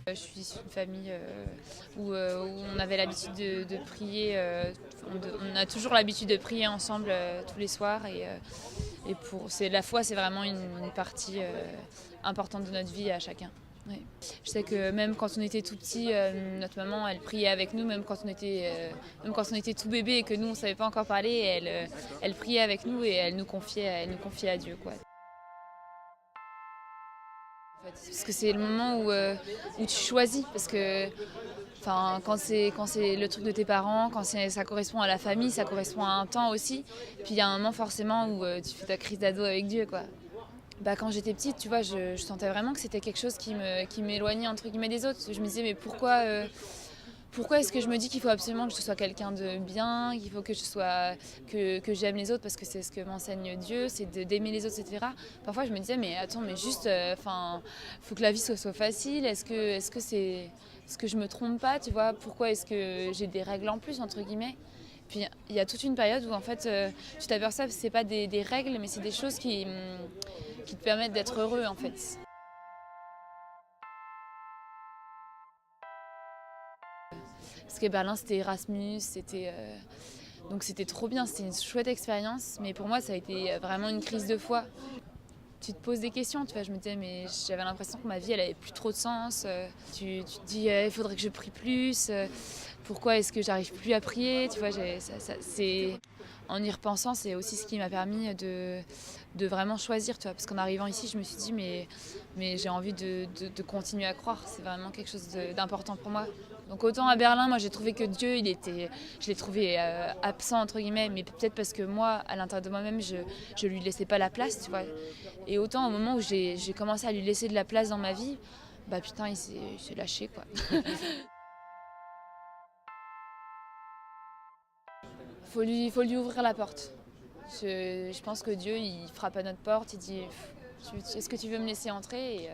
Je suis issue d'une famille où on avait l'habitude de prier. On a toujours l'habitude de prier ensemble tous les soirs. La foi, c'est vraiment une partie importante de notre vie à chacun. Ouais. Je sais que même quand on était tout petit, notre maman, elle priait avec nous, même quand on était tout bébé et que nous, on ne savait pas encore parler, elle priait avec nous et elle nous confiait à Dieu, quoi. Parce que c'est le moment où tu choisis, parce que quand c'est le truc de tes parents, ça correspond à la famille, ça correspond à un temps aussi. Puis il y a un moment forcément où tu fais ta crise d'ado avec Dieu, quoi. Bah, quand j'étais petite, tu vois, je sentais vraiment que c'était quelque chose qui m'éloignait entre guillemets des autres. Je me disais mais pourquoi est-ce que je me dis qu'il faut absolument que je sois quelqu'un de bien, qu'il faut que j'aime les autres parce que c'est ce que m'enseigne Dieu, c'est d'aimer les autres, etc. Parfois je me disais mais attends, mais juste, faut que la vie soit facile. Est-ce que je me trompe pas, tu vois? Pourquoi est-ce que j'ai des règles en plus entre guillemets? Puis il y a toute une période où en fait tu t'aperçois que c'est pas des règles, mais c'est des choses qui te permettent d'être heureux en fait. Parce que Berlin, c'était Erasmus, donc c'était trop bien, c'était une chouette expérience. Mais pour moi, ça a été vraiment une crise de foi. Tu te poses des questions, tu vois. Je me disais, mais j'avais l'impression que ma vie, elle avait plus trop de sens. Tu te dis, il faudrait que je prie plus. Pourquoi est-ce que j'arrive plus à prier? Tu vois, en y repensant, c'est aussi ce qui m'a permis de vraiment choisir, tu vois. Parce qu'en arrivant ici, je me suis dit, mais j'ai envie de continuer à croire. C'est vraiment quelque chose d'important pour moi. Donc autant à Berlin, moi j'ai trouvé que Dieu, je l'ai trouvé absent entre guillemets, mais peut-être parce que moi, à l'intérieur de moi-même, je lui laissais pas la place, tu vois. Et autant au moment où j'ai commencé à lui laisser de la place dans ma vie, bah putain, il s'est lâché, quoi. Faut lui ouvrir la porte. Je pense que Dieu, il frappe à notre porte, il dit est-ce que tu veux me laisser entrer?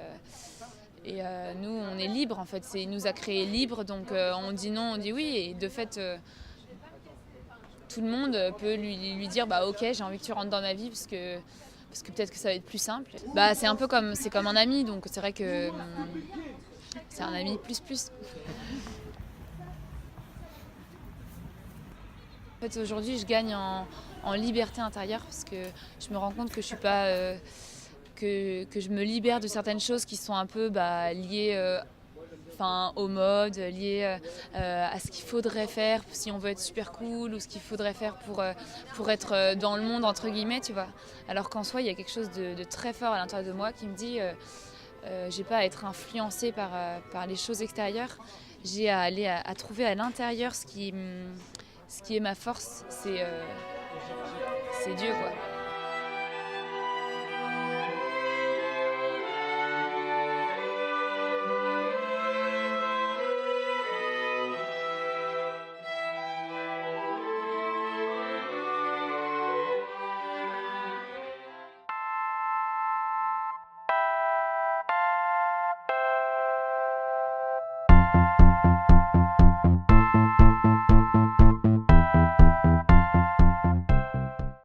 Et nous, on est libre en fait. Il nous a créés libres, donc on dit non, on dit oui. Et de fait, tout le monde peut lui dire bah ok, j'ai envie que tu rentres dans ma vie parce que peut-être que ça va être plus simple. Bah c'est comme un ami, donc c'est vrai que c'est un ami plus plus. En fait, aujourd'hui, je gagne en liberté intérieure parce que je me rends compte que je suis pas que je me libère de certaines choses qui sont un peu liées au mode, liées à ce qu'il faudrait faire si on veut être super cool ou ce qu'il faudrait faire pour être dans le monde, entre guillemets, tu vois. Alors qu'en soi, il y a quelque chose de très fort à l'intérieur de moi qui me dit j'ai pas à être influencée par les choses extérieures, j'ai à aller à trouver à l'intérieur ce qui est ma force, c'est Dieu, quoi.